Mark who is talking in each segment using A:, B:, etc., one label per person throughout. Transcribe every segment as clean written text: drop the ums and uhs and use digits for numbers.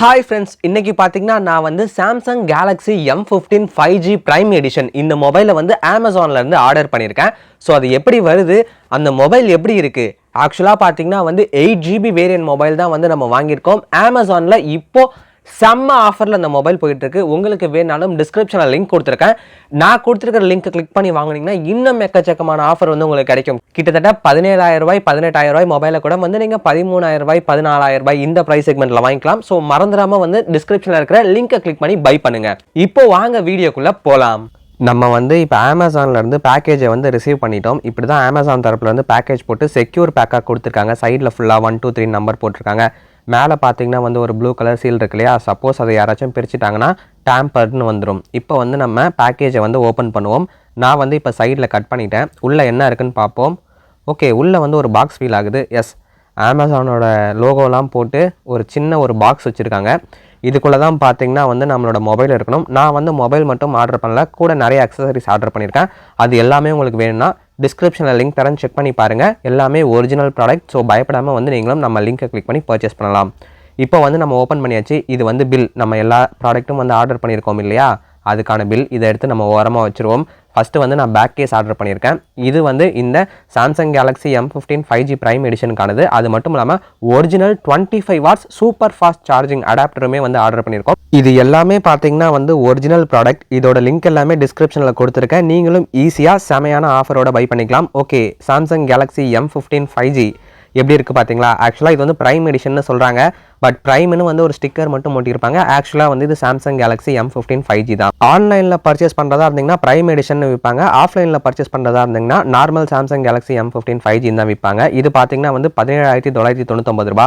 A: Hi friends, இன்னைக்கு பார்த்தீங்கன்னா நான் வந்து Samsung Galaxy M15 5G prime edition இந்த மொபைலை வந்து அமேசான்லேருந்து ஆர்டர் பண்ணியிருக்கேன். ஸோ அது எப்படி வருது, அந்த மொபைல் எப்படி இருக்குது, ஆக்சுவலாக பார்த்தீங்கன்னா வந்து 8GB வேரியன்ட் மொபைல் தான் வந்து நம்ம வாங்கியிருக்கோம். அமேசானில் இப்போது செம்ம ஆஃபரில் அந்த மொபைல் போயிட்டுருக்கு. உங்களுக்கு வேணாலும் டிஸ்கிரிப்ஷனில் லிங்க் கொடுத்துருக்கேன். நான் கொடுத்துருக்கிற லிங்க்கை கிளிக் பண்ணி வாங்கினீங்கன்னா இன்னும் எக்கச்சக்கமான ஆஃபர் வந்து உங்களுக்கு கிடைக்கும். கிட்டத்தட்ட 17,000 ரூபாய் 18,000 ரூபாய் மொபைலை கூட வந்து நீங்கள் 13,000 ரூபாய் 14,000 ரூபாய் இந்த ப்ரைஸ் செக்மெண்ட்டில் வாங்கிக்கலாம். ஸோ மறந்துடாமல் வந்து டிஸ்கிரிப்ஷனில் இருக்கிற லிங்க்கை கிளிக் பண்ணி பை பண்ணுங்கள். இப்போ வாங்க வீடியோக்குள்ளே போகலாம். நம்ம வந்து இப்போ அமேசான்லேருந்து பேக்கேஜை வந்து ரிசீவ் பண்ணிட்டோம். இப்படி தான் அமேசான் தரப்புலேருந்து பேக்கேஜ் போட்டு செக்யூர் பேக்காக கொடுத்துருக்காங்க. சைடில் ஃபுல்லாக 1 2 3 நம்பர் போட்டிருக்காங்க. மேலே பார்த்தீங்கன்னா வந்து ஒரு ப்ளூ கலர் சீல் இருக்கு இல்லையா, சப்போஸ் அதை யாராச்சும் பிரிச்சுட்டாங்கன்னா டேம்பர்னு வந்துடும். இப்போ வந்து நம்ம பேக்கேஜை வந்து ஓப்பன் பண்ணுவோம். நான் வந்து இப்போ சைடில் கட் பண்ணிட்டேன். உள்ளே என்ன இருக்குன்னு பார்ப்போம். ஓகே, உள்ளே வந்து ஒரு பாக்ஸ் ஃபீல் ஆகுது. எஸ், அமேசானோட லோகோலாம் போட்டு ஒரு சின்ன ஒரு பாக்ஸ் வச்சுருக்காங்க. இதுக்குள்ளே தான் பார்த்தீங்கன்னா வந்து நம்மளோட மொபைல் இருக்கணும். நான் வந்து மொபைல் மட்டும் ஆர்டர் பண்ணல, கூட நிறைய அக்சசரிஸ் ஆர்டர் பண்ணியிருக்கேன். அது எல்லாமே உங்களுக்கு வேணும்னா டிஸ்கிரிப்ஷனில் லிங்க் தரேன், செக் பண்ணி பாருங்கள். எல்லாமே ஒரிஜினல் ப்ராடக்ட். ஸோ பயப்படாமல் வந்து நீங்களும் நம்ம லிங்கை கிளிக் பண்ணி பர்ச்சேஸ் பண்ணலாம். இப்போ வந்து நம்ம ஓப்பன் பண்ணியாச்சு. இது வந்து பில், நம்ம எல்லா ப்ராடக்ட்டும் வந்து ஆர்டர் பண்ணியிருக்கோம் இல்லையா, அதுக்கான பில். இதை எடுத்து நம்ம ஓரமாக வச்சுருவோம். ஃபஸ்ட்டு வந்து நான் பேக் கேஸ் ஆர்டர் பண்ணியிருக்கேன். இது வந்து இந்த Samsung Galaxy M15 5G prime எடிஷனுக்கானது. அது மட்டும் இல்லாமல் original 25 watts super fast charging அடாப்டருமே வந்து ஆர்டர் பண்ணியிருக்கோம். இது எல்லாமே பார்த்தீங்கன்னா வந்து ஒரிஜினல் ப்ராடக்ட். இதோட லிங்க் எல்லாமே டிஸ்கிரிப்ஷனில் கொடுத்துருக்கேன். நீங்களும் ஈஸியாக செமையான ஆஃபரோட பை பண்ணிக்கலாம். Okay, Samsung Galaxy M15 5G எப்படி இருக்குது பார்த்தீங்களா. ஆக்சுவலாக இது வந்து பிரைம் எடிஷன்னு சொல்கிறாங்க, பட் பிரைம்னு வந்து ஒரு ஸ்டிக்கர் மட்டும் ஒட்டியிருப்பாங்க. ஆக்சுவலாக வந்து இது சாம்சங் கேலக்ஸி M15 5G தான். ஆன்லைனில் பர்ச்சேஸ் பண்ணுறதா இருந்தீங்கன்னா பிரைம் எடிஷன் விற்பாங்க. ஆஃப்லைனில் பர்ச்சேஸ் பண்ணுறதா இருந்தீங்கன்னா normal Samsung Galaxy M15 5G தான் விற்பாங்க. இது பார்த்தீங்கன்னா வந்து 17,999 ரூபா.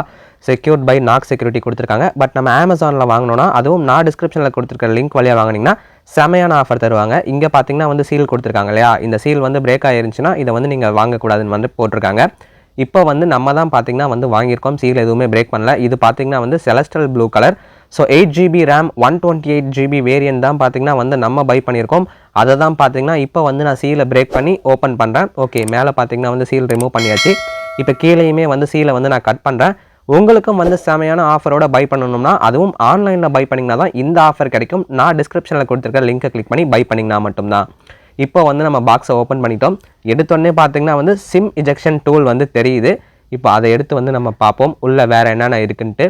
A: செக்யூர்ட் பை நாக் செக்யூரிட்டி கொடுத்துருக்காங்க. பட் நம்ம அமேசானில் வாங்கினோன்னா, அதுவும் நான் டிஸ்கிரிப்ஷனில் கொடுத்துருக்க லிங்க் வழியாக வாங்கினீங்கன்னா செமையான ஆஃபர் தருவாங்க. இங்கே பார்த்தீங்கன்னா வந்து சீல் கொடுத்துருக்காங்க இல்லையா, இந்த சீல் வந்து பிரேக் ஆயிருந்துச்சுன்னா இதை வந்து நீங்கள் வாங்கக்கூடாதுன்னு வந்து போட்டிருக்காங்க. இப்போ வந்து நம்ம தான் பார்த்தீங்கன்னா வந்து வாங்கியிருக்கோம். சீல் எதுவுமே பிரேக் பண்ணல. இது பார்த்தீங்கன்னா வந்து celestial blue colour. So 8GB RAM 128GB variant தான் பார்த்தீங்கன்னா வந்து நம்ம பை பண்ணியிருக்கோம். அதை தான் பார்த்தீங்கன்னா இப்போ வந்து நான் சீலை பிரேக் பண்ணி ஓப்பன் பண்ணுறேன். ஓகே, மேலே பார்த்தீங்கன்னா வந்து சீல் ரிமூவ் பண்ணியாச்சு. இப்போ கீழேயுமே வந்து சீலை வந்து நான் கட் பண்ணுறேன். உங்களுக்கும் வந்து செமையான ஆஃபரோட பை பண்ணணும்னா, அதுவும் ஆன்லைனில் பை பண்ணிங்கன்னா தான் இந்த ஆஃபர் கிடைக்கும். நான் டிஸ்கிரிப்ஷனில் கொடுத்துருக்க லிங்கை கிளிக் பண்ணி பை பண்ணிங்கன்னா மட்டும்தான். இப்போ வந்து நம்ம பாக்ஸை ஓப்பன் பண்ணிட்டோம். எடுத்தோடனே பார்த்தீங்கன்னா வந்து சிம் இஜெக்ஷன் டூல் வந்து தெரியுது. இப்போ அதை எடுத்து வந்து நம்ம பார்ப்போம் உள்ளே வேறு என்னென்ன இருக்குன்ட்டு.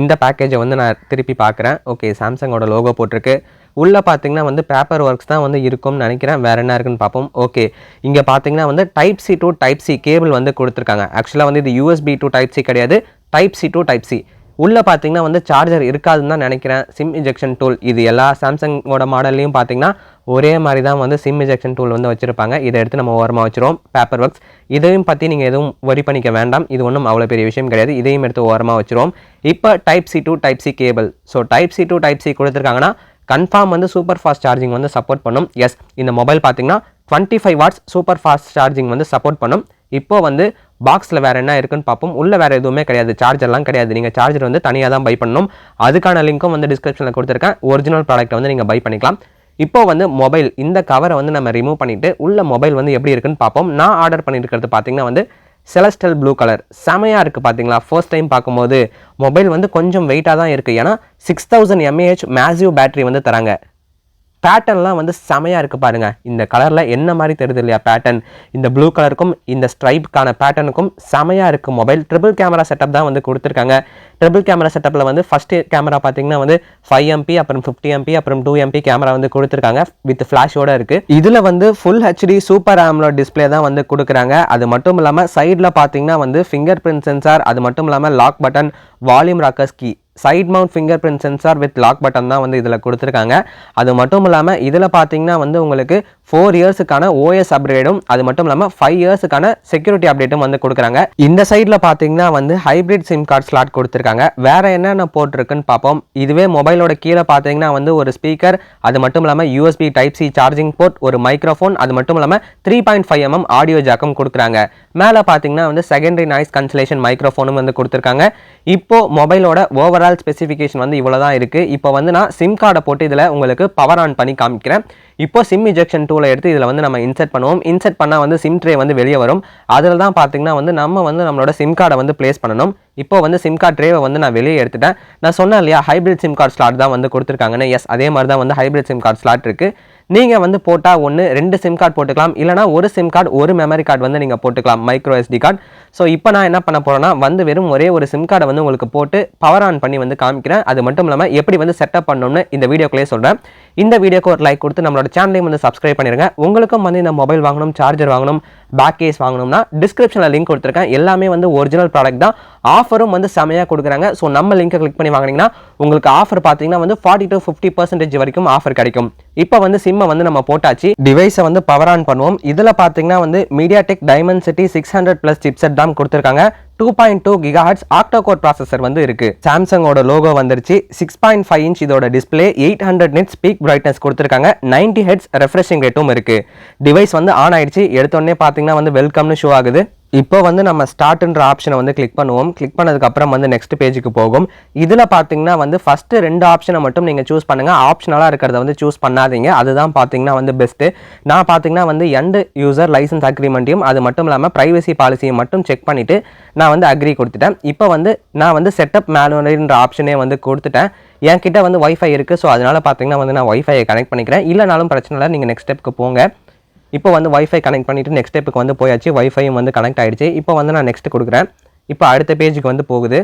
A: இந்த பேக்கேஜை வந்து நான் திருப்பி பார்க்குறேன். ஓகே, சாம்சங்கோட லோகோ போட்டிருக்கு. உள்ளே பார்த்தீங்கன்னா வந்து பேப்பர் ஒர்க்ஸ் தான் வந்து இருக்கும்னு நினைக்கிறேன். வேறு என்ன இருக்குன்னு பார்ப்போம். ஓகே, இங்கே பார்த்தீங்கன்னா வந்து Type-C to Type-C கேபிள் வந்து கொடுத்துருக்காங்க. ஆக்சுவலாக வந்து இது USB to Type-C கிடையாது, Type-C to Type-C. உள்ளே பார்த்தீங்கன்னா வந்து சார்ஜர் இருக்காதுன்னு தான் நினைக்கிறேன். சிம் இஜெக்ஷன் டூல் இது எல்லா சாம்சங்கோட மாடல்லையும் பார்த்தீங்கன்னா ஒரே மாதிரி தான் வந்து சிம் இஜெக்ஷன் டூல் வந்து வச்சுருப்பாங்க. இதை எடுத்து நம்ம ஓரமாக வச்சுருவோம். பேப்பர் ஒர்க்ஸ் இதையும் பற்றி நீங்கள் எதுவும் வரி பண்ணிக்க வேண்டாம். இது ஒன்றும் அவ்வளோ பெரிய விஷயம் கிடையாது. இதையும் எடுத்து ஓரமாக வச்சுருவோம். இப்போ Type-C to Type-C cable. So Type-C to Type-C கொடுத்துருக்காங்கன்னா கன்ஃபார்ம் வந்து சூப்பர் ஃபாஸ்ட் சார்ஜிங் வந்து சப்போர்ட் பண்ணும். எஸ், இந்த மொபைல் பார்த்தீங்கன்னா 25 வாட்ஸ் சூப்பர் ஃபாஸ்ட் சார்ஜிங் வந்து சப்போர்ட் பண்ணும். இப்போ வந்து பாக்ஸில் வேறு என்ன இருக்குன்னு பார்ப்போம். உள்ளே வேறு எதுவுமே கிடையாது, சார்ஜர்லாம் கிடையாது. நீங்கள் சார்ஜர் வந்து தனியாக தான் பை பண்ணணும். அதுக்கான லிங்க்கும் வந்து டிஸ்கிரிப்ஷனில் கொடுத்துருக்கேன். ஒரிஜினல் ப்ராடக்ட்டை வந்து நீங்கள் பை பண்ணிக்கலாம். இப்போ வந்து மொபைல் இந்த கவரை வந்து நம்ம ரிமூவ் பண்ணிவிட்டு உள்ள மொபைல் வந்து எப்படி இருக்குன்னு பார்ப்போம். நான் ஆர்டர் பண்ணியிருக்கிறது பார்த்தீங்கன்னா வந்து செலஸ்டல் ப்ளூ கலர். செமையாக இருக்குது பார்த்தீங்களா. ஃபர்ஸ்ட் டைம் பார்க்கும்போது மொபைல் வந்து கொஞ்சம் வெயிட்டாக தான் இருக்குது. ஏன்னா 6000 mAh மேசிவ் பேட்டரி வந்து தராங்க. பேட்டர்ன்லாம் வந்து செமையாக இருக்குது பாருங்கள். இந்த கலரில் என்ன மாதிரி தெரியுது இல்லையா பேட்டர்ன். இந்த ப்ளூ கலருக்கும் இந்த ஸ்ட்ரைப்கான பேட்டர்னுக்கும் செமையாக இருக்குது மொபைல். ட்ரிபிள் கேமரா செட்டப் தான் வந்து கொடுத்துருக்காங்க. ட்ரிபிள் கேமரா செட்டப்பில் வந்து ஃபஸ்ட்டு கேமரா பார்த்தீங்கன்னா வந்து 5MP, அப்புறம் 50MP, அப்புறம் 2MP கேமரா வந்து கொடுத்துருக்காங்க. வித் ஃப்ளாஷோடு இருக்குது. இதில் வந்து full HD super AMOLED display தான் வந்து கொடுக்குறாங்க. அது மட்டும் இல்லாமல் சைடில் பார்த்தீங்கன்னா வந்து ஃபிங்கர் பிரிண்ட் சென்சார், அது மட்டும் இல்லாமல் lock button, volume rockers key, side mount finger print sensor with lock button தான் வந்து இதில் கொடுத்துருக்காங்க. அது மட்டும் இல்லாமல் இதில் பார்த்தீங்கன்னா வந்து உங்களுக்கு 4 இயர்ஸுக்கான OS அப்கிரேடும், அது மட்டும் இல்லாமல் 5 இயர்ஸுக்கான செக்யூரிட்டி அப்டேட்டும் வந்து கொடுக்குறாங்க. இந்த சைடில் பார்த்தீங்கன்னா வந்து ஹைப்ரிட் சிம் கார்டு ஸ்லாட் கொடுத்துருக்காங்க. வேறு என்னென்ன போட்டிருக்குன்னு பார்ப்போம். இதுவே மொபைலோட கீழே பார்த்தீங்கன்னா வந்து ஒரு ஸ்பீக்கர், அது மட்டும் இல்லாமல் USB Type-C சார்ஜிங் போர்ட், ஒரு மைக்ரோஃபோன், அது மட்டும் இல்லாமல் 3.5mm ஆடியோ ஜாக்கும் கொடுக்குறாங்க. மேலே பார்த்தீங்கன்னா வந்து செகண்டரி நாய்ஸ் கன்சலேஷன் மைக்ரோஃபோனும் வந்து கொடுத்துருக்காங்க. இப்போ மொபைலோட ஓவரால் ஓவரால் ஸ்பெசிஃபிகேஷன் வந்து இவ்வளோ தான் இருக்குது. இப்போ வந்து நான் சிம் கார்டை போட்டு இதில் உங்களுக்கு பவர் ஆன் பண்ணி காமிக்கிறேன். இப்போ சிம் இஜெக்ஷன் டூலை எடுத்து இதில் வந்து நம்ம இன்செர்ட் பண்ணுவோம். இன்செர்ட் பண்ணால் வந்து சிம் ட்ரே வந்து வெளியே வரும். அதில் தான் பார்த்தீங்கன்னா வந்து நம்ம வந்து நம்மளோட சிம் கார்டை வந்து பிளேஸ் பண்ணணும். இப்போ வந்து சிம் கார்டு ட்ரேவை வந்து நான் வெளியே எடுத்துட்டேன். நான் சொன்னேன் இல்லையா ஹைப்ரிட் சிம் கார்டு ஸ்லாட் தான் வந்து கொடுத்துருக்காங்கன்னு. எஸ், அதே மாதிரி தான் வந்து ஹைப்ரிட் சிம் கார்டு ஸ்லாட் இருக்குது. நீங்கள் வந்து போட்டால் ஒன்று 2 சிம் கார்டு போட்டுக்கலாம், இல்லைனா ஒரு சிம் கார்டு ஒரு மெமரி கார்டு வந்து நீங்கள் போட்டுக்கலாம், மைக்ரோ SD கார்டு. ஸோ இப்போ நான் என்ன பண்ண போகிறேன்னா வந்து வெறும் ஒரே ஒரு சிம் கார்டை வந்து உங்களுக்கு போட்டு பவர் ஆன் பண்ணி வந்து காமிக்கிறேன். அது மட்டும் இல்லாமல் எப்படி வந்து செட்டப் பண்ணணும்னு இந்த வீடியோக்குள்ளே சொல்கிறேன். இந்த வீடியோக்கு ஒரு லைக் கொடுத்து நம்மளோட சேனலையும் வந்து சப்ஸ்கிரைப் பண்ணிடுங்க. உங்களுக்கும் வந்து இந்த மொபைல் வாங்கணும், சார்ஜர் வாங்கணும், பேக் கேஸ் வாங்கணும்னா டிஸ்கிரிப்ஷனில் லிங்க் கொடுத்துருக்கேன். எல்லாமே வந்து ஒரிஜினல் ப்ராடக்ட் தான். ஆஃபரும் வந்து செமையாக கொடுக்குறாங்க. ஸோ நம்ம லிங்கை கிளிக் பண்ணி வாங்கினீங்கன்னா உங்களுக்கு ஆஃபர் பார்த்தீங்கன்னா வந்து 40 to 50% வரைக்கும் ஆஃபர் கிடைக்கும். இப்போ வந்து சிம்மை வந்து நம்ம போட்டாச்சு. டிவைஸை வந்து பவர் ஆன் பண்ணுவோம். இதில் பார்த்தீங்கன்னா வந்து மீடியாடெக் டைமென்சிட்டி 600+ சிப்செட் தான் கொடுத்துருக்காங்க. 2.2 GHz ஆக்டோகோர் ப்ராசஸர் வந்து இருக்கு. சாம்சங்கோட லோகோ வந்துருச்சு. 6.5 இன்ச் இதோட டிஸ்பிளே, 800 nits பீக் பிரைட்னஸ் கொடுத்துருக்காங்க. 90 Hz ரெஃப்ரெஷிங் ரேட்டும் இருக்கு. டிவைஸ் வந்து ஆன் ஆயிடுச்சு. எடுத்தோடனே பார்த்தீங்கன்னா வந்து வெல்கம்னு ஷோ ஆகுது. இப்போ வந்து நம்ம ஸ்டார்ட்ன்ற ஆப்ஷனை வந்து கிளிக் பண்ணுவோம். கிளிக் பண்ணதுக்கப்புறம் வந்து நெக்ஸ்ட் பேஜுக்கு போகும். இதில் பார்த்தீங்கன்னா வந்து ஃபஸ்ட்டு 2 ஆப்ஷனை மட்டும் நீங்கள் சூஸ் பண்ணுங்கள். ஆப்ஷனலாக இருக்கிறத வந்து சூஸ் பண்ணாதீங்க. அதுதான் பார்த்தீங்கன்னா வந்து பெஸ்ட்டு. நான் பார்த்தீங்கன்னா வந்து எண்ட் யூசர் லைசன்ஸ் அக்ரிமெண்ட்டையும் அது மட்டும் இல்லாமல் ப்ரைவசி பாலிசியை மட்டும் செக் பண்ணிவிட்டு நான் வந்து அக்ரி கொடுத்துட்டேன். இப்போ வந்து நான் வந்து செட்டப் மேனுவல்ன்ற ஆப்ஷனே வந்து கொடுத்துட்டேன். என்கிட்ட வந்து வைஃபை இருக்குது. ஸோ அதனால் பார்த்தீங்கன்னா வந்து நான் வைஃபையை கனெக்ட் பண்ணிக்கிறேன். இல்லைனாலும் பிரச்சனை இல்லை, நீங்கள் நெக்ஸ்ட் ஸ்டெப்புக்கு போங்க. இப்போ வந்து வைஃபை கனெக்ட் பண்ணிவிட்டு நெக்ஸ்ட் ஸ்டெப்புக்கு வந்து போயாச்சு. வைஃபையும் வந்து கனெக்ட் ஆகிடுச்சு. இப்போ வந்து நான் நெக்ஸ்ட் கொடுக்குறேன். இப்போ அடுத்த பேஜுக்கு வந்து போகுது.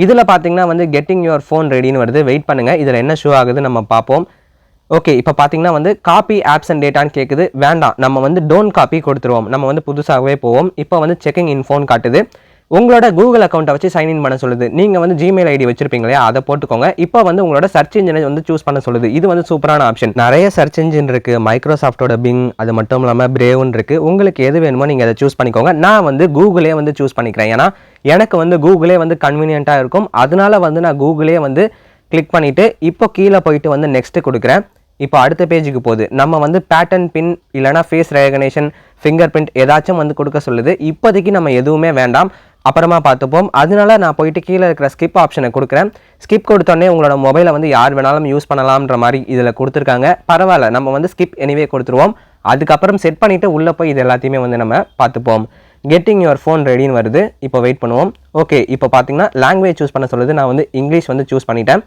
A: இதில் பார்த்தீங்கன்னா வந்து கெட்டிங் யுவர் ஃபோன் ரெடின்னு வருது. வெயிட் பண்ணுங்கள், இதில் என்ன ஷோ ஆகுது நம்ம பார்ப்போம். ஓகே, இப்போ பார்த்தீங்கன்னா வந்து காப்பி ஆப்ஸ் அண்ட் டேட்டான்னு கேட்குது. வேண்டாம், நம்ம வந்து டோன்ட் காப்பி கொடுத்துருவோம். நம்ம வந்து புதுசாகவே போவோம். இப்போ வந்து செக்கிங் இன் ஃபோன் காட்டுது. உங்களோட கூகுள் அக்கௌண்ட்டை வச்சு சைன்இன் பண்ண சொல்லுது. நீங்கள் வந்து ஜிமெயில் ஐடி வச்சிருப்பீங்களே, அதை போட்டுக்கோங்க. இப்போ வந்து உங்களோட சர்ச் இன்ஜினை வந்து சூஸ் பண்ண சொல்லுது. இது வந்து சூப்பரான ஆப்ஷன். நிறைய சர்ச் இன்ஜின் இருக்குது. மைக்ரோசாஃப்டோட பிங், அது மட்டும் இல்லாமல் பிரேவ்னு இருக்குது. உங்களுக்கு எது வேணுமோ நீங்கள் அதை சூஸ் பண்ணிக்கோங்க. நான் வந்து கூகுளே வந்து சூஸ் பண்ணிக்கிறேன். ஏன்னா எனக்கு வந்து கூகுளே வந்து கன்வீனியண்ட்டாக இருக்கும். அதனால வந்து நான் கூகுளே வந்து கிளிக் பண்ணிவிட்டு இப்போ கீழே போயிட்டு வந்து நெக்ஸ்ட்டு கொடுக்குறேன். இப்போ அடுத்த பேஜுக்கு போகுது. நம்ம வந்து பேட்டர்ன் பின் இல்லைனா ஃபேஸ் ரெகக்னேஷன், ஃபிங்கர் பிரிண்ட் ஏதாச்சும் வந்து கொடுக்க சொல்லுது. இப்போதைக்கு நம்ம எதுவுமே வேண்டாம், அப்புறமா பார்த்துப்போம். அதனால நான் போயிட்டு கீழே இருக்கிற ஸ்கிப் ஆப்ஷனை கொடுக்குறேன். ஸ்கிப் கொடுத்தோடனே உங்களோட மொபைலை வந்து யார் வேணாலும் யூஸ் பண்ணலாம்ன்ற மாதிரி இதில் கொடுத்துருக்காங்க. பரவாயில்ல, நம்ம வந்து ஸ்கிப் எனிவே கொடுத்துருவோம். அதுக்கப்புறம் செட் பண்ணிவிட்டு உள்ளே போய் இது எல்லாத்தையுமே வந்து நம்ம பார்த்துப்போம். கெட்டிங் யுவர் ஃபோன் ரெடின்னு வருது. இப்போ வெயிட் பண்ணுவோம். ஓகே, இப்போ பார்த்தீங்கன்னா லாங்குவேஜ் சூஸ் பண்ண சொல்லுது. நான் வந்து இங்கிலீஷ் வந்து சூஸ் பண்ணிட்டேன்.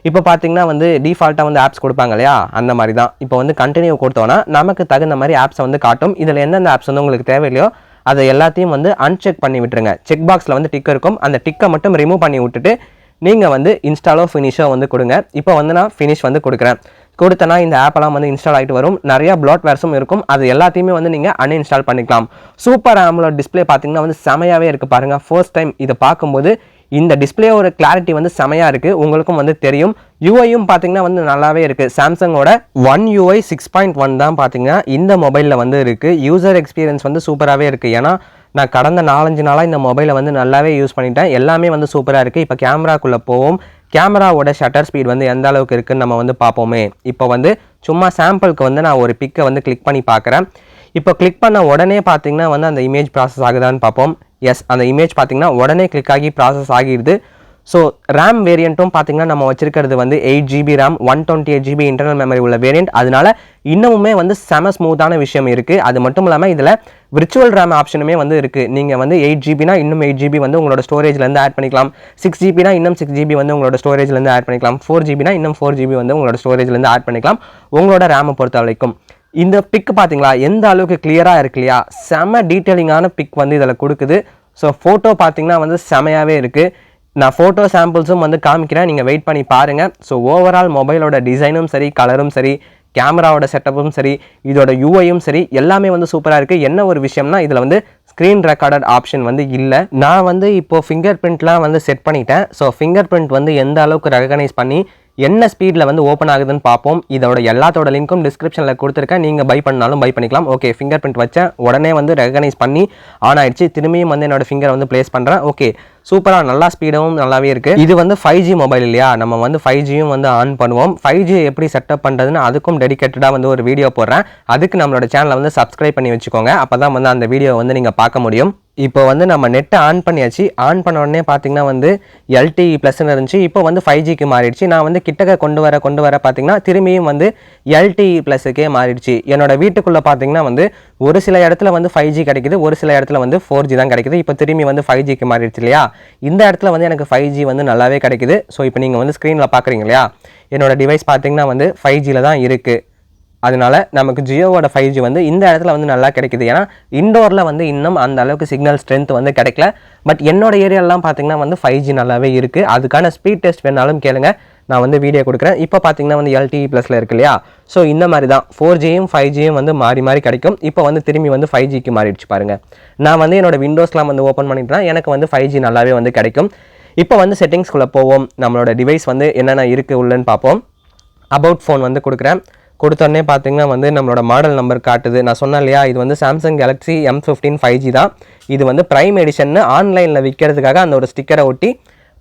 A: இப்போ பார்த்தீங்கன்னா வந்து டிஃபால்ட்டாக வந்து ஆப்ஸ் கொடுப்பாங்க இல்லையா, அந்த மாதிரி தான். இப்போ வந்து கண்டினியூ கொடுத்தோன்னா நமக்கு தகுந்த மாதிரி ஆப்ஸை வந்து காட்டும். இதில் எந்தெந்த ஆப்ஸ் வந்து உங்களுக்கு தேவையில்லையோ அதை எல்லாத்தையும் வந்து அன்செக் பண்ணி விட்டுருங்க. செக் பாக்ஸில் வந்து டிக் இருக்கும். அந்த டிக்கை மட்டும் ரிமூவ் பண்ணி விட்டுட்டு நீங்கள் வந்து இன்ஸ்டாலோ ஃபினிஷோ வந்து கொடுங்க. இப்போ வந்து நான் ஃபினிஷ் வந்து கொடுக்குறேன். கொடுத்தனா இந்த ஆப்பெல்லாம் வந்து இன்ஸ்டால் ஆகிட்டு வரும். நிறையா ப்ளாட்வேர்ஸும் இருக்கும். அது எல்லாத்தையுமே வந்து நீங்கள் அன்இன்ஸ்டால் பண்ணிக்கலாம். சூப்பர் AMOLED டிஸ்பிளே பார்த்தீங்கன்னா வந்து செமையாகவே இருக்குது பாருங்கள். ஃபர்ஸ்ட் டைம் இதை பார்க்கும்போது இந்த டிஸ்பிளேயோட கிளாரிட்டி வந்து செமையாக இருக்குது. உங்களுக்கும் வந்து தெரியும். யூஐயும் பார்த்தீங்கன்னா வந்து நல்லாவே இருக்குது. சாம்சங்கோட One UI 6.1 தான் பார்த்தீங்கன்னா இந்த மொபைலில் வந்து இருக்குது. யூசர் எக்ஸ்பீரியன்ஸ் வந்து சூப்பராகவே இருக்குது. ஏன்னா நான் கடந்த 4-5 நாளாக இந்த மொபைலை வந்து நல்லாவே யூஸ் பண்ணிட்டேன். எல்லாமே வந்து சூப்பராக இருக்குது. இப்போ கேமராக்குள்ளே போவோம். கேமராவோட ஷட்டர் ஸ்பீட் வந்து எந்த அளவுக்கு இருக்குன்னு நம்ம வந்து பார்ப்போமே. இப்போ வந்து சும்மா சாம்பிளுக்கு வந்து நான் ஒரு பிக்கை வந்து கிளிக் பண்ணி பார்க்குறேன். இப்போ கிளிக் பண்ண உடனே பார்த்தீங்கன்னா வந்து அந்த இமேஜ் ப்ராசஸ் ஆகுதான்னு பார்ப்போம். எஸ், அந்த இமேஜ் பார்த்தீங்கன்னா உடனே கிளிக் ஆகி ப்ராசஸ் ஆகிடுது. ஸோ ரேம் வேரியண்ட்டும் பார்த்தீங்கன்னா நம்ம வச்சிருக்கிறது வந்து 8GB RAM, 128GB internal memory உள்ள வேரியண்ட். அதனால இன்னமுமே வந்து செம ஸ்மூத்தான விஷயம் இருக்குது. அது மட்டும் இல்லாமல் இதில் விர்ச்சுவல் ரேம் ஆப்ஷனுமே வந்து இருக்குது. நீங்கள் வந்து 8GBனா இன்னும் 8GB வந்து உங்களோட ஸ்டோரேஜ்லேருந்து ஆட் பண்ணிக்கலாம். 6GBனா இன்னும் 6GB வந்து உங்களோட ஸ்டோரேஜ்லேருந்து ஆட் பண்ணிக்கலாம். 4GBனா இன்னும் 4GB வந்து உங்களோட ஸ்டோரேஜ்லேருந்து ஆட் பண்ணிக்கலாம். உங்களோட ரேமை பொறுத்த வரைக்கும் இந்த பிக் பார்த்தீங்களா எந்த அளவுக்கு கிளியராக இருக்கு இல்லையா? செம டீட்டெயிலிங்கான பிக் வந்து இதில் கொடுக்குது. ஸோ ஃபோட்டோ பார்த்தீங்கன்னா வந்து செமையாகவே இருக்குது. நான் ஃபோட்டோ சாம்பிள்ஸும் வந்து காமிக்கிறேன், நீங்கள் வெயிட் பண்ணி பாருங்கள். ஸோ ஓவரால் மொபைலோட டிசைனும் சரி, கலரும் சரி, கேமராவோட செட்டப்பும் சரி, இதோட யூஐயும் சரி, எல்லாமே வந்து சூப்பராக இருக்குது. என்ன ஒரு விஷயம்னா இதில் வந்து ஸ்க்ரீன் ரெக்கார்டட் ஆப்ஷன் வந்து இல்லை. நான் வந்து இப்போது ஃபிங்கர் பிரிண்ட்லாம் வந்து செட் பண்ணிட்டேன். ஸோ ஃபிங்கர் பிரிண்ட் வந்து எந்த அளவுக்கு ரெகனைஸ் பண்ணி என்ன ஸ்பீடில் வந்து ஓப்பன் ஆகுதுன்னு பார்ப்போம். இதோட எல்லாத்தோட லிங்க்கும் டிஸ்கிரிப்ஷனில் கொடுத்துருக்கேன். நீங்கள் பை பண்ணாலும் பை பண்ணிக்கலாம். ஓகே, ஃபிங்கர் பிரிண்ட் வச்சேன், உடனே வந்து ரெகனைஸ் பண்ணி ஆன் ஆயிடுச்சு. திரும்பியும் வந்து என்னோட ஃபிங்கரை வந்து பிளேஸ் பண்ணுறேன். ஓகே, சூப்பராக நல்லா ஸ்பீடும் நல்லாவே இருக்குது. இது வந்து 5G மொபைல் இல்லையா, நம்ம வந்து 5Gயும் வந்து ஆன் பண்ணுவோம். 5G எப்படி செட்டப் பண்ணுறதுன்னு அதுக்கும் டெடிகேட்டடாக வந்து ஒரு வீடியோ போடுறேன். அதுக்கு நம்மளோட சேனலை வந்து சப்ஸ்கிரைப் பண்ணி வச்சுக்கோங்க. அப்போ தான் வந்து அந்த வீடியோ வந்து நீங்கள் பார்க்க முடியும். இப்போ வந்து நம்ம நெட்டை ஆன் பண்ணியாச்சு. ஆன் பண்ண உடனே பார்த்தீங்கன்னா வந்து LTE ப்ளஸ்ன்னு இருந்துச்சு. இப்போ வந்து 5Gக்கு மாறிடுச்சு. நான் வந்து கிட்டக்க கொண்டு வர பார்த்தீங்கன்னா திரும்பியும் வந்து LTE ப்ளஸுக்கே மாறிடுச்சு. என்னோட வீட்டுக்குள்ளே பார்த்தீங்கன்னா வந்து ஒரு சில இடத்துல வந்து 5G கிடைக்குது, ஒரு சில இடத்துல வந்து 4G தான் கிடைக்குது. இப்போ திரும்பி வந்து 5Gக்கு மாறிடுச்சு இல்லையா? இந்த இடத்துல வந்து எனக்கு 5G வந்து நல்லாவே கிடைக்குது. ஸோ இப்போ நீங்கள் வந்து ஸ்க்ரீனில் பார்க்குறீங்க இல்லையா? என்னோட டிவைஸ் பார்த்தீங்கன்னா வந்து 5Gல தான் இருக்குது. அதனால நமக்கு ஜியோவோட 5G வந்து இந்த இடத்துல வந்து நல்லா கிடைக்குது. ஏன்னா இண்டோரில் வந்து இன்னும் அந்த அளவுக்கு சிக்னல் ஸ்ட்ரென்த் வந்து கிடைக்கல. பட் என்னோட ஏரியாலாம் பார்த்தீங்கன்னா வந்து 5G நல்லாவே இருக்குது. அதுக்கான ஸ்பீட் டெஸ்ட் வேணாலும் கேளுங்க, நான் வந்து வீடியோ கொடுக்குறேன். இப்போ பார்த்தீங்கன்னா வந்து LTE ப்ளஸில் இருக்கு இல்லையா? ஸோ இந்த மாதிரி தான் 4Gயும் 5Gயும் வந்து மாறி மாறி கிடைக்கும். இப்போ வந்து திரும்பி வந்து 5Gக்கு மாறிடுச்சு பாருங்கள். நான் வந்து என்னோட விண்டோஸ்லாம் வந்து ஓப்பன் பண்ணிட்டேன், எனக்கு வந்து 5G நல்லாவே வந்து கிடைக்கும். இப்போ வந்து செட்டிங்ஸ்குள்ளே போவோம். நம்மளோட டிவைஸ் வந்து என்னென்ன இருக்குது உள்ளன்னு பார்ப்போம். அபவுட் ஃபோன் வந்து கொடுக்குறேன். கொடுத்தோடனே பார்த்தீங்கன்னா வந்து நம்மளோட மாடல் நம்பர் காட்டுது. நான் சொன்னேன் இல்லையா, இது வந்து சாம்சங் கேலக்ஸி M15 5G தான். இது வந்து ப்ரைம் எடிஷன்னு ஆன்லைனில் விற்கிறதுக்காக அந்த ஒரு ஸ்டிக்கரை ஒட்டி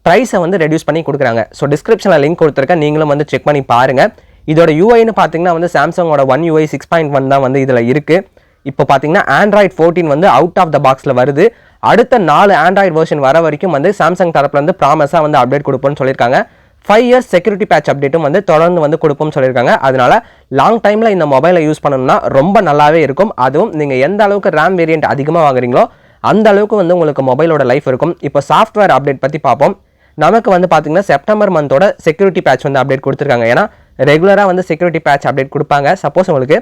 A: ப்ரைஸை வந்து ரெடியூஸ் பண்ணி கொடுக்குறாங்க. ஸோ டிஸ்கிரிப்ஷனில் லிங்க் கொடுத்துருக்கேன், நீங்களும் வந்து செக் பண்ணி பாருங்கள். இதோட யூஐன்னு பார்த்தீங்கன்னா வந்து சாம்சங்கோட One UI 6.1 தான் வந்து இதில் இருக்குது. இப்போ பார்த்தீங்கன்னா Android 14 வந்து அவுட் ஆஃப் த பாக்ஸில் வருது. அடுத்த 4 ஆண்ட்ராய்டு வெர்ஷன் வர வரைக்கும் வந்து சாம்சங் தரப்புலேருந்து ப்ராமிஸாக வந்து அப்டேட் கொடுப்போம்னு சொல்லியிருக்காங்க. 5 years செக்யூரிட்டி பேட்ச் அப்டேட்டும் வந்து தொடர்ந்து வந்து கொடுப்போம்னு சொல்லியிருக்காங்க. அதனால லாங் டைமில் இந்த மொபைலை யூஸ் பண்ணணும்னா ரொம்ப நல்லாவே இருக்கும். அதுவும் நீங்கள் எந்த அளவுக்கு ரேம் வேரியன்ட் அதிகமாக வாங்குறீங்களோ அந்த அளவுக்கு வந்து உங்களுக்கு மொபைலோட லைஃப் இருக்கும். இப்போ சாஃப்ட்வேர் அப்டேட் பற்றி பார்ப்போம். நமக்கு வந்து பார்த்தீங்கன்னா செப்டம்பர் மந்தோட செக்யூரிட்டி பேட்ச் வந்து அப்டேட் கொடுத்துருக்காங்க. ஏன்னா ரெகுலராக வந்து செக்யூரிட்டி பேட்ச் அப்டேட் கொடுப்பாங்க. சப்போஸ் உங்களுக்கு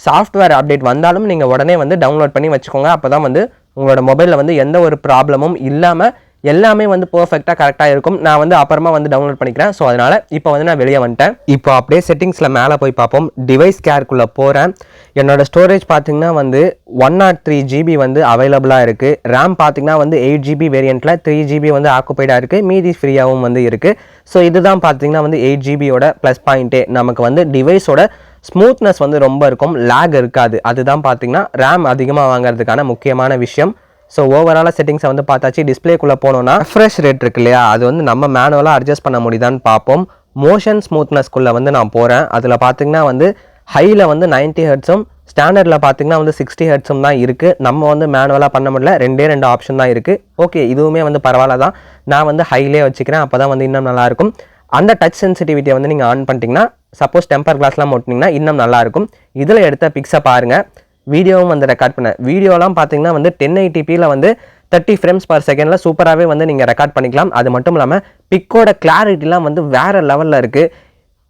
A: சாஃப்ட்வேர் அப்டேட் வந்தாலும் நீங்கள் உடனே வந்து டவுன்லோட் பண்ணி வச்சுக்கோங்க. அப்போ தான் வந்து உங்களோட மொபைலில் வந்து எந்த ஒரு ப்ராப்ளமும் இல்லாமல் எல்லாமே வந்து பர்ஃபெக்டாக கரெக்டாக இருக்கும். நான் வந்து அப்புறமா வந்து டவுன்லோட் பண்ணிக்கிறேன். ஸோ அதனால் இப்போ வந்து நான் வெளியே வந்துட்டேன். இப்போ அப்படியே செட்டிங்ஸில் மேலே போய் பார்ப்போம். டிவைஸ் கேருக்குள்ளே போகிறேன். என்னோட ஸ்டோரேஜ் பார்த்தீங்கன்னா வந்து 103 GB வந்து அவைலபிளாக இருக்குது. ரேம் பார்த்தீங்கன்னா வந்து 8 GB வேரியண்ட்டில் 3 GB வந்து ஆக்குபைடாக இருக்குது, மீதி ஃப்ரீயாகவும் வந்து இருக்குது. ஸோ இதுதான் பார்த்தீங்கன்னா வந்து 8 GBயோட ப்ளஸ் பாயிண்ட்டே. நமக்கு வந்து டிவைஸோட ஸ்மூத்னஸ் வந்து ரொம்ப இருக்கும், லேக் இருக்காது. அதுதான் பார்த்தீங்கன்னா ரேம் அதிகமாக வாங்குறதுக்கான முக்கியமான விஷயம். ஸோ ஓவராலாக செட்டிங்ஸை வந்து பார்த்தாச்சு. டிஸ்பிளேக்குள்ளே போனோன்னா ரெஃப்ரெஷ் ரேட் இருக்கு இல்லையா, அது வந்து நம்ம மேனுவலாக அட்ஜஸ்ட் பண்ண முடியுதான்னு பார்ப்போம். மோஷன் ஸ்மூத்னஸ்குள்ளே வந்து நான் போகிறேன். அதில் பார்த்தீங்கன்னா வந்து ஹையில் வந்து 90 ஹெர்ட்ஸும் ஸ்டாண்டர்டில் பார்த்தீங்கன்னா வந்து 60 ஹெர்ட்ஸும் தான் இருக்குது. நம்ம வந்து மேனுவலாக பண்ண முடியல, 2 ஆப்ஷன் தான் இருக்குது. ஓகே, இதுவுமே வந்து பரவாயில்ல தான். நான் வந்து ஹைலே வச்சுக்கிறேன், அப்போ தான் வந்து இன்னும் நல்லாயிருக்கும். அந்த டச் சென்சிட்டிவிட்டியை வந்து நீங்கள் ஆன் பண்ணிட்டீங்கன்னா, சப்போஸ் டெம்பர் கிளாஸ்லாம் ஓட்டினீங்கன்னா இன்னும் நல்லாயிருக்கும். இதில் எடுத்த பிக்ஸை பாருங்கள். வீடியோவும் வந்து ரெக்கார்ட் பண்ணேன். வீடியோலாம் பார்த்தீங்கன்னா வந்து 1080pல வந்து 30 frames per second சூப்பராகவே வந்து நீங்கள் ரெக்கார்ட் பண்ணிக்கலாம். அது மட்டும் இல்லாமல் பிக்கோட கிளாரிட்டிலாம் வந்து வேறு லெவலில் இருக்குது.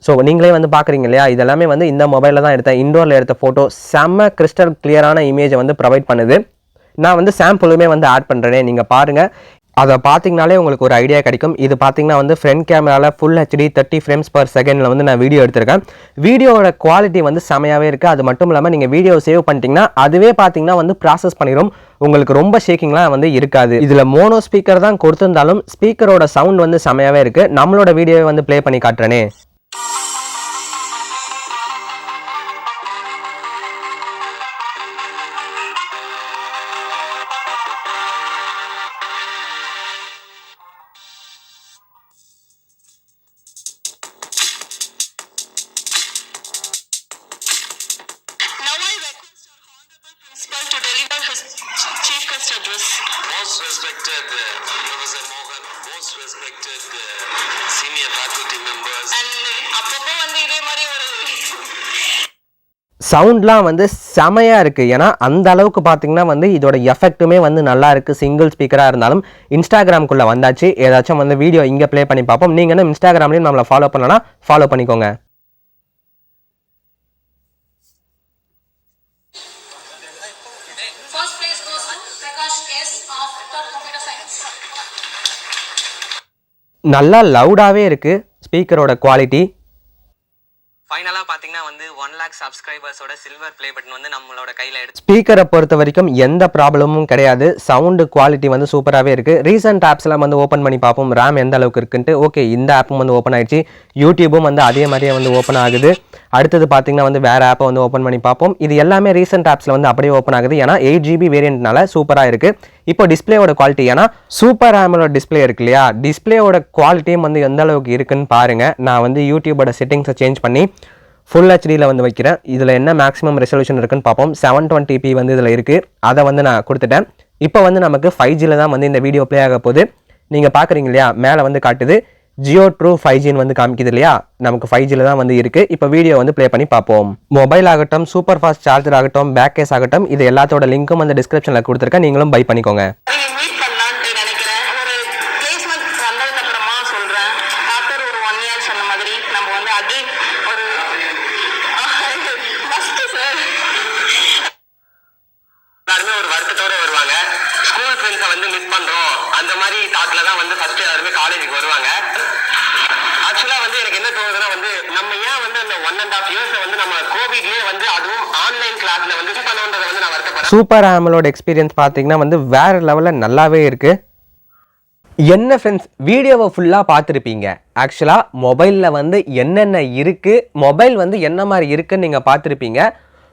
A: ஸோ நீங்களே வந்து பார்க்குறீங்க இல்லையா, இதெல்லாமே வந்து இந்த மொபைலில் தான் எடுத்தேன். இண்டோரில் எடுத்த ஃபோட்டோ செம்ம கிறிஸ்டல் கிளியரான இமேஜை வந்து ப்ரொவைட் பண்ணுது. நான் வந்து சாம்பிளுமே வந்து ஆட் பண்ணுறேனே, நீங்கள் பாருங்கள். அதை பார்த்தீங்கனாலே உங்களுக்கு ஒரு ஐடியா கிடைக்கும். இது பார்த்தீங்கன்னா வந்து ஃப்ரண்ட் கேமராவில் full HD 30 frames per second வந்து நான் வீடியோ எடுத்திருக்கேன். வீடியோட குவாலிட்டி வந்து செமையாகவே இருக்குது. அது மட்டும் இல்லாமல் நீங்கள் வீடியோ சேவ் பண்ணிட்டீங்கன்னா அதுவே பார்த்தீங்கன்னா வந்து ப்ராசஸ் பண்ணிடும். உங்களுக்கு ரொம்ப ஷேக்கிங்லாம் வந்து இருக்காது. இதில் மோனோ ஸ்பீக்கர் தான் கொடுத்துருந்தாலும் ஸ்பீக்கரோட சவுண்ட் வந்து செமையாகவே இருக்குது. நம்மளோட வீடியோவை வந்து ப்ளே பண்ணி காட்டுறேனே.
B: To deliver his chief guest address. Most respected Professor Mohan, most respected senior faculty members. And அப்பப்போ வந்து இதே மாதிரி ஒரு
A: சவுண்ட்லாம் வந்து செமையாக இருக்குது. ஏன்னா அந்த அளவுக்கு பார்த்தீங்கன்னா வந்து இதோட எஃபெக்ட்டுமே வந்து நல்லா இருக்குது. சிங்கிள் ஸ்பீக்கராக இருந்தாலும் இன்ஸ்டாகிராம்குள்ளே வந்தாச்சு. ஏதாச்சும் வந்து வீடியோ இங்கே ப்ளே பண்ணி பார்ப்போம். நீங்கள் இன்ஸ்டாகிராம்லேயும் நம்மளை ஃபாலோ பண்ணலாம், ஃபாலோ பண்ணிக்கோங்க. நல்லா லவுடாகவே இருக்குது ஸ்பீக்கரோட குவாலிட்டி. ஃபைனலாக பார்த்தீங்கன்னா வந்து 1 lakh சப்ஸ்கிரைபர்ஸோட சில்வர் ப்ளே பட்டன் வந்து நம்மளோட கையில் எடுத்து ஸ்பீக்கரை பொறுத்த வரைக்கும் எந்த ப்ராப்ளமும் கிடையாது. சவுண்டு குவாலிட்டி வந்து சூப்பராகவே இருக்குது. ரீசெண்ட் ஆப்ஸ்லாம் வந்து ஓப்பன் பண்ணி பார்ப்போம் ரேம் எந்த அளவுக்கு இருக்குன்ட்டு. ஓகே, இந்த ஆப்பும் வந்து ஓப்பன் ஆகிடுச்சு. யூடியூபும் வந்து அதே மாதிரியே வந்து ஓப்பன் ஆகுது. அடுத்தது பார்த்தீங்கன்னா வந்து வேறு ஆப்பை வந்து ஓப்பன் பண்ணி பார்ப்போம். இது எல்லாமே ரீசெண்ட் ஆப்ஸில் வந்து அப்படியே ஓப்பன் ஆகுது. ஏன்னா 8 GB வேரியண்ட்னால சூப்பராக இருக்குது. இப்போ டிஸ்பிளேயோட குவாலிட்டி, ஏன்னா சூப்பர் ஆமோலட் டிஸ்பிளே இருக்கு இல்லையா, டிஸ்பிளேயோட குவாலிட்டியும் வந்து எந்த அளவுக்கு இருக்குன்னு பாருங்கள். நான் வந்து யூடியூபோட செட்டிங்ஸை சேஞ்ச் பண்ணி ஃபுல் ஹெச்டியில் வந்து வைக்கிறேன். இதில் என்ன மேக்ஸிமம் ரெசல்யூஷன் இருக்குன்னு பார்ப்போம். 720p வந்து இதில் இருக்குது. அதை வந்து நான் கொடுத்துட்டேன். இப்போ வந்து நமக்கு 5Gயில் தான் வந்து இந்த வீடியோ ப்ளே ஆக போகுது. நீங்கள் பார்க்குறீங்க இல்லையா, மேலே வந்து காட்டுது ஜியோ ட்ரூ 5Gன்னு வந்து காமிக்குது இல்லையா, நமக்கு 5Gயில் தான் வந்து இருக்குது. இப்போ வீடியோ வந்து ப்ளே பண்ணி பார்ப்போம். மொபைல் ஆகட்டும், சூப்பர் ஃபாஸ்ட் சார்ஜர் ஆகட்டும், பேக் கேஸ் ஆகட்டும், இது எல்லாத்தோட லிங்க்கும் வந்து டிஸ்கிரிப்ஷனில் கொடுத்துருக்கேன். நீங்களும் பை பண்ணிக்கோங்க.
B: மீட் பண்ணலான்ட்டு நினைக்கிறேன். ஒரு பிளேஸ்மெண்ட் வந்ததுக்கு அப்புறமா சொல்றேன். ஆஃப்டர் ஒரு 1 இயர் சொன்ன மாதிரி நம்ம வந்து அகைன் ஒரு ஃபர்ஸ்ட் சார் எல்லாருமே ஒரு வருத்தத்தோட வருவாங்க. ஸ்கூல் ஃப்ரெண்ட்ஸை வந்து மிஸ் பண்றோம் அந்த மாதிரி தாட்ல தான் வந்து ஃபர்ஸ்ட் எல்லாருமே காலேஜுக்கு வருவாங்க. ஆக்சுவலா வந்து எனக்கு என்ன தோணுதுன்னா வந்து நம்ம ஏன் வந்து அந்த 1.5 இயர்ஸ் வந்து நம்ம கோவிட்லயே வந்து அதுவும் ஆன்லைன் கிளாஸ்ல வந்து பண்ணணுன்றதை வந்து நான் வருத்தப்படுறேன்.
A: சூப்பர் ஆமலோட எக்ஸ்பீரியன்ஸ் பார்த்தீங்கன்னா வந்து வேற லெவலில் நல்லாவே இருக்கு. என்ன ஃப்ரெண்ட்ஸ், வீடியோவை ஃபுல்லாக பார்த்துருப்பீங்க. ஆக்சுவலாக மொபைலில் வந்து என்னென்ன இருக்குது, மொபைல் வந்து என்ன மாதிரி இருக்குன்னு நீங்கள் பார்த்துருப்பீங்க.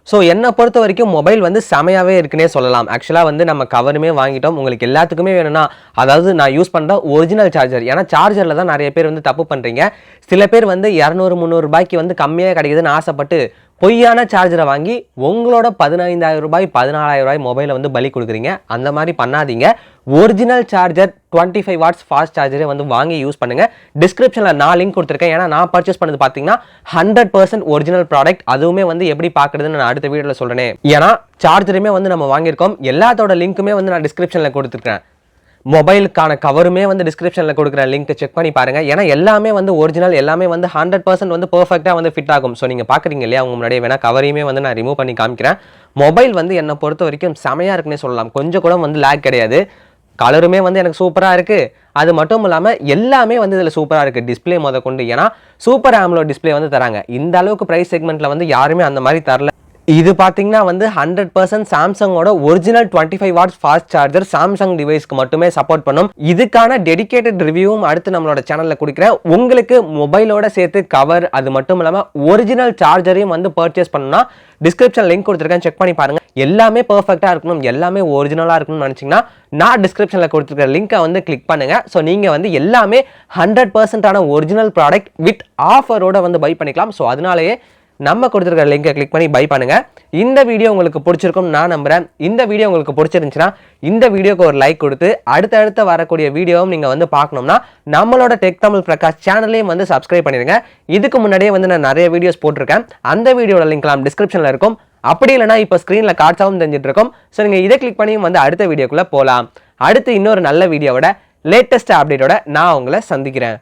A: ஸோ என்னை பொறுத்த வரைக்கும் மொபைல் வந்து செமையாகவே இருக்குன்னே சொல்லலாம். ஆக்சுவலாக வந்து நம்ம கவருமே வாங்கிட்டோம். உங்களுக்கு எல்லாத்துக்குமே வேணும்னா, அதாவது நான் யூஸ் பண்ணுற ஒரிஜினல் சார்ஜர், ஏன்னா சார்ஜரில் தான் நிறைய பேர் வந்து தப்பு பண்ணுறீங்க. சில பேர் வந்து 200-300 ரூபாய்க்கு வந்து கம்மியாக கிடைக்குதுன்னு ஆசைப்பட்டு பொய்யான சார்ஜரை வாங்கி உங்களோட 15,000 ரூபாய் 14,000 ரூபாய் மொபைலை வந்து பலி கொடுக்குறீங்க. அந்த மாதிரி பண்ணாதீங்க. ஒரிஜினல் சார்ஜர் 25 வாட்ஸ் ஃபாஸ்ட் சார்ஜரே வந்து வாங்கி யூஸ் பண்ணுங்கள். டிஸ்கிரிப்ஷனில் நான் லிங்க் கொடுத்துருக்கேன். ஏன்னா நான் பர்ச்சேஸ் பண்ணது பார்த்தீங்கன்னா 100% ஒரிஜினல் ப்ராடக்ட். அதுவுமே வந்து எப்படி பார்க்குறதுன்னு நான் அடுத்த வீடியோவில் சொல்கிறேன். ஏன்னா சார்ஜருமே வந்து நம்ம வாங்கியிருக்கோம். எல்லாத்தோட லிங்க்குமே வந்து நான் டிஸ்கிரிப்ஷனில் கொடுத்துருக்கேன். மொபைலுக்கான கவருமே வந்து டிஸ்கிரிப்ஷனில் கொடுக்குற லிங்க் செக் பண்ணி பாருங்கள். ஏன்னா எல்லாமே வந்து ஒரிஜினல், எல்லாமே வந்து 100% வந்து பர்ஃபெக்டாக வந்து ஃபிட் ஆகும். ஸோ நீங்கள் பார்க்குறீங்க இல்லையா, உங்க முன்னாடியே வேணால் கவரையுமே வந்து நான் ரிமூவ் பண்ணி காமிக்கிறேன். மொபைல் வந்து என்னை பொறுத்த வரைக்கும் செமையாக இருக்குன்னே சொல்லலாம். கொஞ்சம் கூட வந்து லேக் கிடையாது. கலருமே வந்து எனக்கு சூப்பராக இருக்குது. அது மட்டும் இல்லாமல் எல்லாமே வந்து இதில் சூப்பராக இருக்குது. டிஸ்பிளே கொண்டு, ஏன்னா சூப்பர் AMOLED டிஸ்பிளே வந்து தராங்க. இந்த அளவுக்கு ப்ரைஸ் செக்மெண்ட்டில் வந்து யாருமே அந்த மாதிரி தரல. இது பார்த்தீங்கன்னா வந்து 100% சாம்சங்கோட original 25 watts fast charger Samsung டிவைஸ்க்கு மட்டுமே சப்போர்ட் பண்ணும். இதுக்கான டெடிகேட்டட் ரிவ்யூவும் அடுத்து நம்மளோட சேனலில் கொடுக்குறேன். உங்களுக்கு மொபைலோட சேர்த்து கவர், அது மட்டும் இல்லாமல் ஒரிஜினல் சார்ஜரையும் வந்து பர்ச்சேஸ் பண்ணணும்னா டிஸ்கிரிப்ஷன் லிங்க் கொடுத்துருக்கேன், செக் பண்ணி பாருங்க. எல்லாமே பர்ஃபெக்டாக இருக்கணும், எல்லாமே ஒரிஜினலாக இருக்கணும்னு நினச்சிங்கன்னா நான் டிஸ்கிரிப்ஷனில் கொடுத்துருக்க லிங்கை வந்து கிளிக் பண்ணுங்க. ஸோ நீங்கள் வந்து எல்லாமே 100% ஒரிஜினல் ப்ராடக்ட் வித் ஆஃபரோட வந்து பை பண்ணிக்கலாம். ஸோ அதனாலேயே நம்ம கொடுத்துருக்க லிங்கை கிளிக் பண்ணி பை பண்ணுங்க. இந்த வீடியோ உங்களுக்கு பிடிச்சிருக்கும் நான் நம்புறேன். இந்த வீடியோ உங்களுக்கு பிடிச்சிருந்துச்சுன்னா இந்த வீடியோக்கு ஒரு லைக் கொடுத்து அடுத்தடுத்து வரக்கூடிய வீடியோவும் நீங்கள் வந்து பார்க்கணும்னா நம்மளோட டெக் தமிழ் பிரகாஷ் சேனலையும் வந்து சப்ஸ்கிரைப் பண்ணிடுங்க. இதுக்கு முன்னாடியே வந்து நான் நிறைய வீடியோஸ் போட்டிருக்கேன். அந்த வீடியோட லிங்க்லாம் டிஸ்கிரிப்ஷனில் இருக்கும். அப்படி இல்லைனா இப்போ ஸ்க்ரீனில் கார்ட்ஸாகவும் தெரிஞ்சிட்டு இருக்கும். ஸோ நீங்கள் இதை கிளிக் பண்ணியும் வந்து அடுத்த வீடியோக்குள்ளே போகலாம். அடுத்து இன்னொரு நல்ல வீடியோவோட லேட்டஸ்ட் அப்டேட்டோட நான் உங்களை சந்திக்கிறேன்.